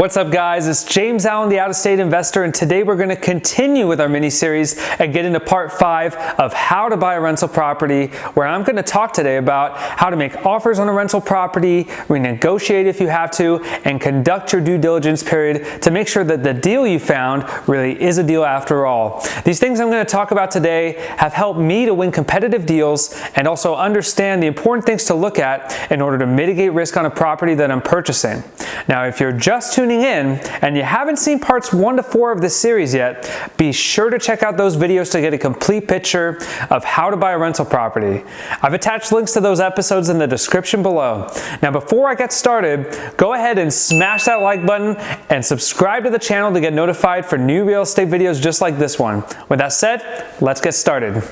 What's up guys, it's James Allen, the out-of-state investor, and today we're going to continue with our mini-series and get into part 5 of how to buy a rental property, where I'm going to talk today about how to make offers on a rental property, renegotiate if you have to, and conduct your due diligence period to make sure that the deal you found really is a deal after all. These things I'm going to talk about today have helped me to win competitive deals and also understand the important things to look at in order to mitigate risk on a property that I'm purchasing. Now, if you're just tuning in and you haven't seen parts 1 to 4 of this series yet, be sure to check out those videos to get a complete picture of how to buy a rental property. I've attached links to those episodes in the description below. Now, before I get started, go ahead and smash that like button and subscribe to the channel to get notified for new real estate videos just like this one. With that said, let's get started.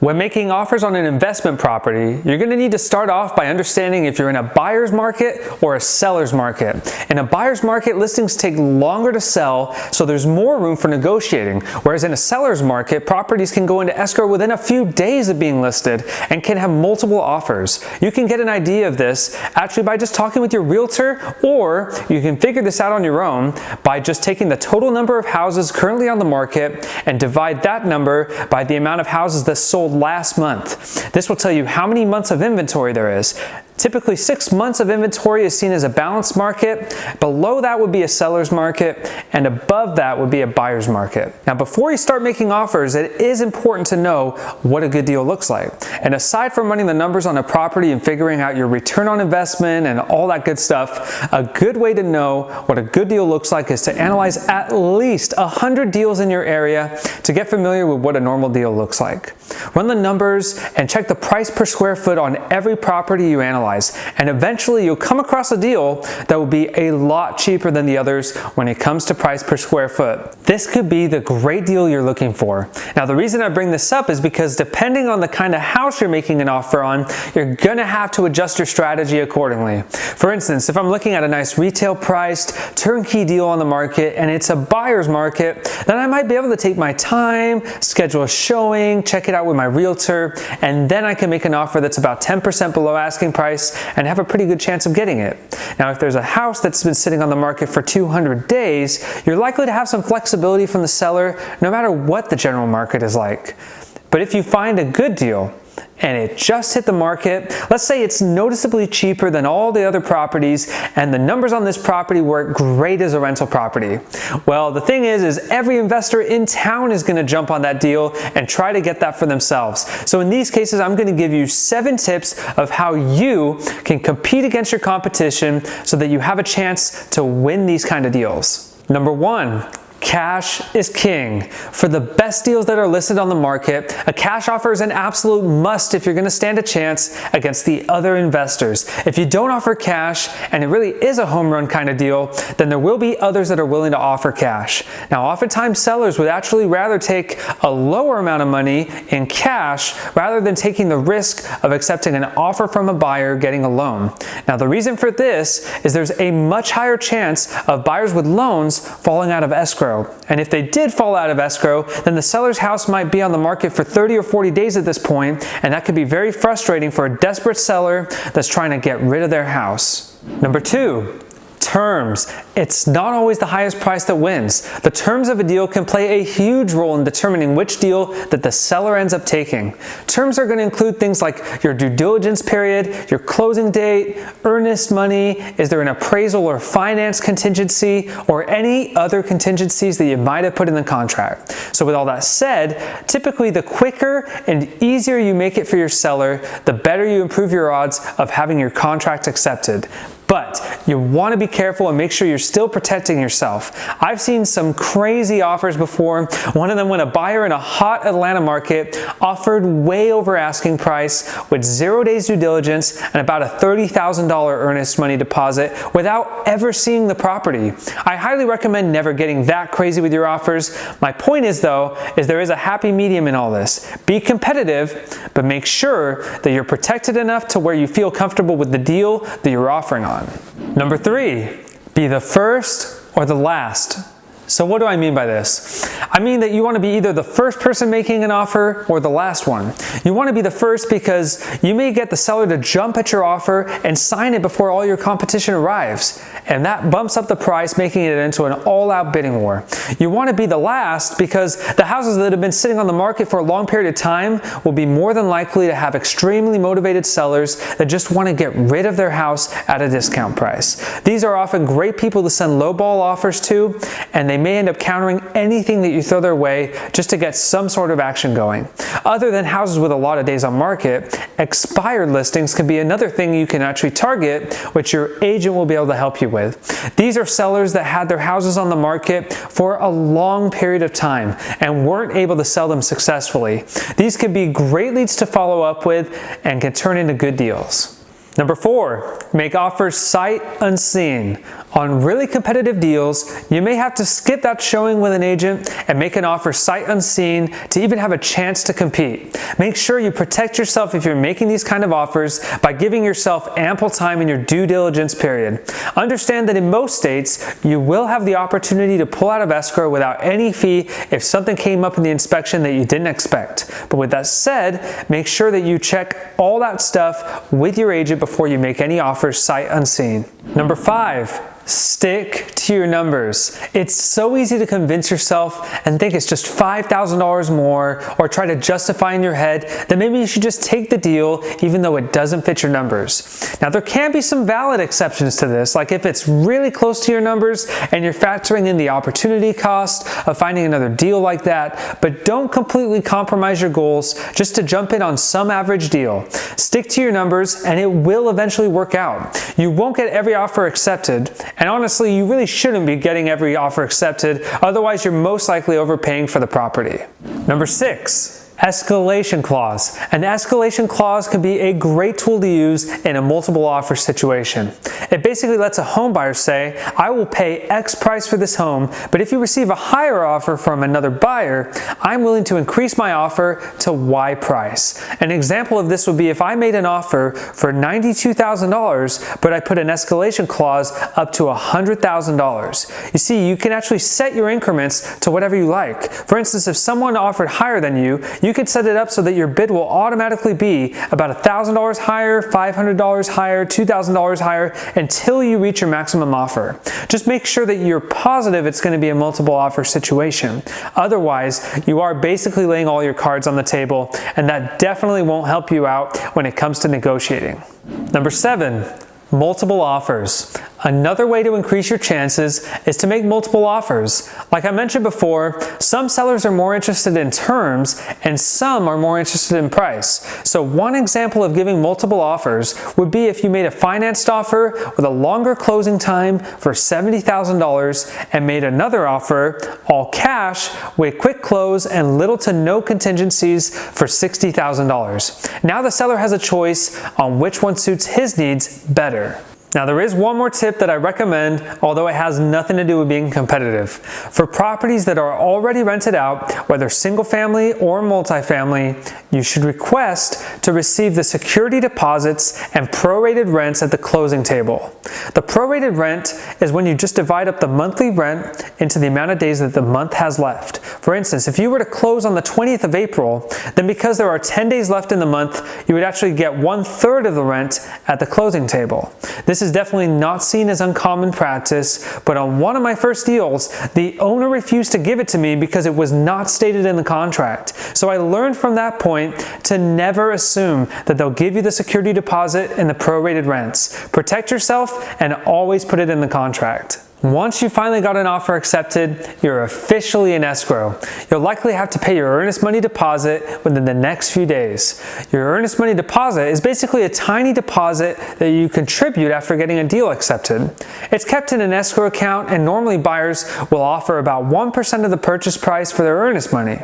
When making offers on an investment property, you're going to need to start off by understanding if you're in a buyer's market or a seller's market. In a buyer's market, listings take longer to sell, so there's more room for negotiating. Whereas in a seller's market, properties can go into escrow within a few days of being listed and can have multiple offers. You can get an idea of this actually by just talking with your realtor, or you can figure this out on your own by just taking the total number of houses currently on the market and divide that number by the amount of houses that sold last month. This will tell you how many months of inventory there is. Typically 6 months of inventory is seen as a balanced market. Below that would be a seller's market, and above that would be a buyer's market. Now, before you start making offers, it is important to know what a good deal looks like. And aside from running the numbers on a property and figuring out your return on investment and all that good stuff, a good way to know what a good deal looks like is to analyze at least 100 deals in your area to get familiar with what a normal deal looks like. Run the numbers and check the price per square foot on every property you analyze. And eventually you'll come across a deal that will be a lot cheaper than the others when it comes to price per square foot. This could be the great deal you're looking for. Now, the reason I bring this up is because depending on the kind of house you're making an offer on, you're going to have to adjust your strategy accordingly. For instance, if I'm looking at a nice retail priced turnkey deal on the market and it's a buyer's market, then I might be able to take my time, schedule a showing, check it out with my realtor, and then I can make an offer that's about 10% below asking price and have a pretty good chance of getting it. Now, if there's a house that's been sitting on the market for 200 days, you're likely to have some flexibility from the seller no matter what the general market is like. But if you find a good deal and it just hit the market, let's say it's noticeably cheaper than all the other properties and the numbers on this property work great as a rental property. Well, the thing is every investor in town is going to jump on that deal and try to get that for themselves. So in these cases, I'm going to give you 7 tips of how you can compete against your competition so that you have a chance to win these kind of deals. Number 1. Cash is king. For the best deals that are listed on the market, a cash offer is an absolute must if you're going to stand a chance against the other investors. If you don't offer cash, and it really is a home run kind of deal, then there will be others that are willing to offer cash. Now, oftentimes sellers would actually rather take a lower amount of money in cash rather than taking the risk of accepting an offer from a buyer getting a loan. Now, the reason for this is there's a much higher chance of buyers with loans falling out of escrow. And if they did fall out of escrow, then the seller's house might be on the market for 30 or 40 days at this point, and that could be very frustrating for a desperate seller that's trying to get rid of their house. Number 2. Terms. It's not always the highest price that wins. The terms of a deal can play a huge role in determining which deal that the seller ends up taking. Terms are going to include things like your due diligence period, your closing date, earnest money, is there an appraisal or finance contingency, or any other contingencies that you might have put in the contract. So with all that said, typically the quicker and easier you make it for your seller, the better you improve your odds of having your contract accepted. But you want to be careful and make sure you're still protecting yourself. I've seen some crazy offers before. One of them, when a buyer in a hot Atlanta market offered way over asking price with 0 days due diligence and about a $30,000 earnest money deposit without ever seeing the property. I highly recommend never getting that crazy with your offers. My point is, though, there is a happy medium in all this. Be competitive, but make sure that you're protected enough to where you feel comfortable with the deal that you're offering on. Number 3, be the first or the last. So what do I mean by this? I mean that you want to be either the first person making an offer or the last one. You want to be the first because you may get the seller to jump at your offer and sign it before all your competition arrives, and that bumps up the price, making it into an all-out bidding war. You want to be the last because the houses that have been sitting on the market for a long period of time will be more than likely to have extremely motivated sellers that just want to get rid of their house at a discount price. These are often great people to send lowball offers to, and they may end up countering anything that you throw their way just to get some sort of action going. Other than houses with a lot of days on market, expired listings can be another thing you can actually target, which your agent will be able to help you with. These are sellers that had their houses on the market for a long period of time and weren't able to sell them successfully. These could be great leads to follow up with and can turn into good deals. Number 4, make offers sight unseen. On really competitive deals, you may have to skip that showing with an agent and make an offer sight unseen to even have a chance to compete. Make sure you protect yourself if you're making these kind of offers by giving yourself ample time in your due diligence period. Understand that in most states, you will have the opportunity to pull out of escrow without any fee if something came up in the inspection that you didn't expect. But with that said, make sure that you check all that stuff with your agent before you make any offers sight unseen. Number 5, stick to your numbers. It's so easy to convince yourself and think it's just $5,000 more, or try to justify in your head that maybe you should just take the deal even though it doesn't fit your numbers. Now, there can be some valid exceptions to this, like if it's really close to your numbers and you're factoring in the opportunity cost of finding another deal like that, but don't completely compromise your goals just to jump in on some average deal. Stick to your numbers and it will eventually work out. You won't get every offer accepted, and honestly, you really shouldn't be getting every offer accepted, otherwise you're most likely overpaying for the property. Number 6, escalation clause. An escalation clause can be a great tool to use in a multiple offer situation. It basically lets a home buyer say, I will pay X price for this home, but if you receive a higher offer from another buyer, I'm willing to increase my offer to Y price. An example of this would be if I made an offer for $92,000, but I put an escalation clause up to $100,000. You see, you can actually set your increments to whatever you like. For instance, if someone offered higher than you could set it up so that your bid will automatically be about $1,000 higher, $500 higher, $2,000 higher until you reach your maximum offer. Just make sure that you're positive it's going to be a multiple offer situation. Otherwise, you are basically laying all your cards on the table, and that definitely won't help you out when it comes to negotiating. Number 7, multiple offers. Another way to increase your chances is to make multiple offers. Like I mentioned before, some sellers are more interested in terms and some are more interested in price. So one example of giving multiple offers would be if you made a financed offer with a longer closing time for $70,000 and made another offer, all cash, with quick close and little to no contingencies for $60,000. Now the seller has a choice on which one suits his needs better. Now, there is one more tip that I recommend, although it has nothing to do with being competitive. For properties that are already rented out, whether single family or multifamily, you should request to receive the security deposits and prorated rents at the closing table. The prorated rent is when you just divide up the monthly rent into the amount of days that the month has left. For instance, if you were to close on the 20th of April, then because there are 10 days left in the month, you would actually get 1/3 of the rent at the closing table. This is definitely not seen as uncommon practice, but on one of my first deals, the owner refused to give it to me because it was not stated in the contract. So I learned from that point to never assume that they'll give you the security deposit and the prorated rents. Protect yourself and always put it in the contract. Once you finally got an offer accepted, you're officially in escrow. You'll likely have to pay your earnest money deposit within the next few days. Your earnest money deposit is basically a tiny deposit that you contribute after getting a deal accepted. It's kept in an escrow account, and normally buyers will offer about 1% of the purchase price for their earnest money.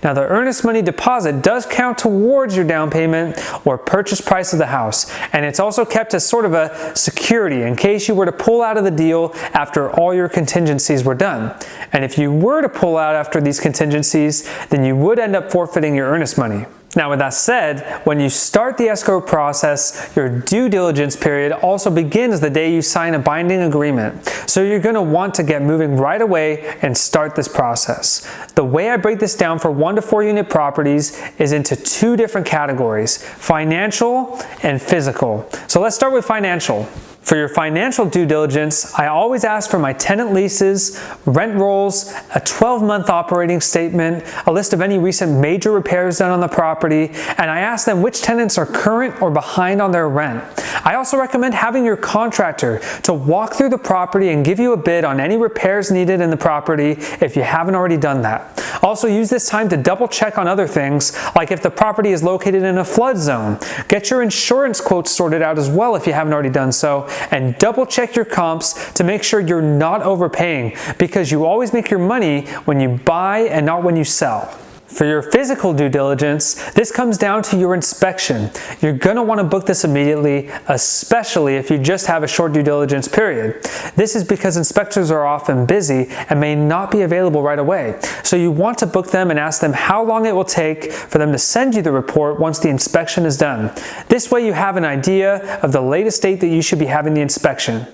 Now, the earnest money deposit does count towards your down payment or purchase price of the house, and it's also kept as sort of a security in case you were to pull out of the deal after all your contingencies were done. And if you were to pull out after these contingencies, then you would end up forfeiting your earnest money. Now, with that said, when you start the escrow process, your due diligence period also begins the day you sign a binding agreement. So you're going to want to get moving right away and start this process. The way I break this down for 1 to 4 unit properties is into 2 different categories: financial and physical. So let's start with financial. For your financial due diligence, I always ask for my tenant leases, rent rolls, a 12-month operating statement, a list of any recent major repairs done on the property, and I ask them which tenants are current or behind on their rent. I also recommend having your contractor to walk through the property and give you a bid on any repairs needed in the property if you haven't already done that. Also, use this time to double check on other things, like if the property is located in a flood zone. Get your insurance quotes sorted out as well if you haven't already done so, and double check your comps to make sure you're not overpaying, because you always make your money when you buy and not when you sell. For your physical due diligence, this comes down to your inspection. You're going to want to book this immediately, especially if you just have a short due diligence period. This is because inspectors are often busy and may not be available right away. So you want to book them and ask them how long it will take for them to send you the report once the inspection is done. This way you have an idea of the latest date that you should be having the inspection.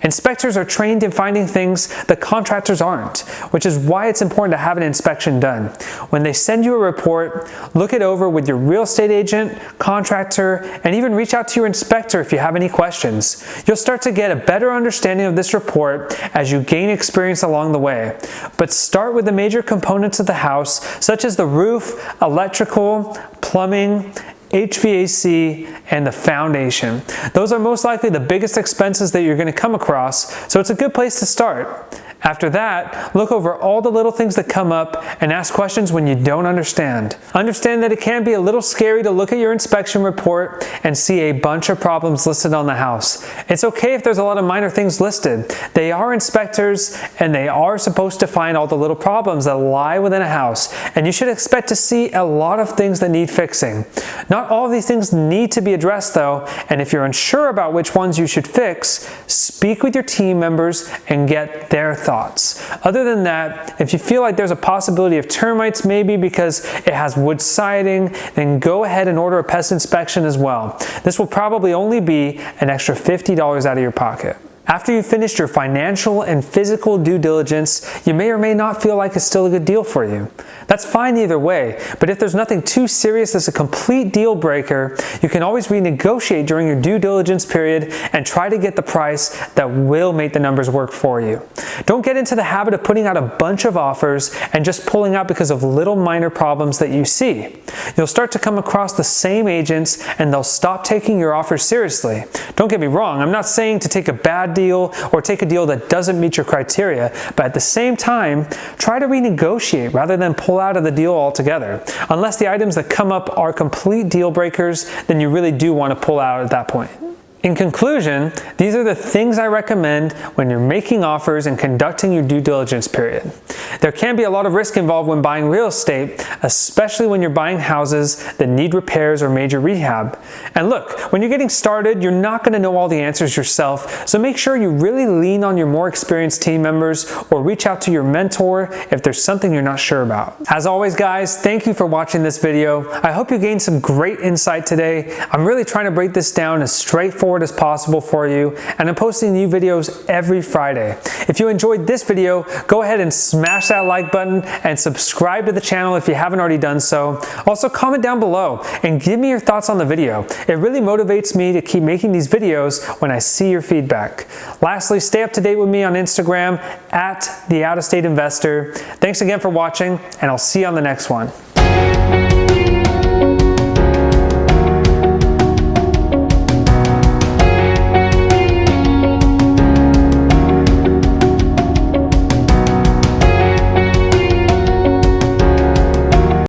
Inspectors are trained in finding things that contractors aren't, which is why it's important to have an inspection done. When they send you a report, look it over with your real estate agent, contractor, and even reach out to your inspector if you have any questions. You'll start to get a better understanding of this report as you gain experience along the way. But start with the major components of the house, such as the roof, electrical, plumbing, HVAC, and the foundation. Those are most likely the biggest expenses that you're going to come across, so it's a good place to start. After that, look over all the little things that come up and ask questions when you don't understand. Understand that it can be a little scary to look at your inspection report and see a bunch of problems listed on the house. It's okay if there's a lot of minor things listed. They are inspectors and they are supposed to find all the little problems that lie within a house, and you should expect to see a lot of things that need fixing. Not all of these things need to be addressed though, and if you're unsure about which ones you should fix, speak with your team members and get their thoughts. Other than that, if you feel like there's a possibility of termites maybe because it has wood siding, then go ahead and order a pest inspection as well. This will probably only be an extra $50 out of your pocket. After you've finished your financial and physical due diligence, you may or may not feel like it's still a good deal for you. That's fine either way, but if there's nothing too serious that's a complete deal breaker, you can always renegotiate during your due diligence period and try to get the price that will make the numbers work for you. Don't get into the habit of putting out a bunch of offers and just pulling out because of little minor problems that you see. You'll start to come across the same agents and they'll stop taking your offers seriously. Don't get me wrong, I'm not saying to take a bad deal or take a deal that doesn't meet your criteria, but at the same time, try to renegotiate rather than pull out of the deal altogether. Unless the items that come up are complete deal breakers, then you really do want to pull out at that point. In conclusion, these are the things I recommend when you're making offers and conducting your due diligence period. There can be a lot of risk involved when buying real estate, especially when you're buying houses that need repairs or major rehab. And look, when you're getting started, you're not going to know all the answers yourself, so make sure you really lean on your more experienced team members or reach out to your mentor if there's something you're not sure about. As always, guys, thank you for watching this video. I hope you gained some great insight today. I'm really trying to break this down as straightforward as possible for you, and I'm posting new videos every Friday. If you enjoyed this video, go ahead and smash that like button and subscribe to the channel if you haven't already done so. Also, comment down below and give me your thoughts on the video. It really motivates me to keep making these videos when I see your feedback. Lastly, stay up to date with me on Instagram @TheOutOfStateInvestor. Thanks again for watching, and I'll see you on the next one.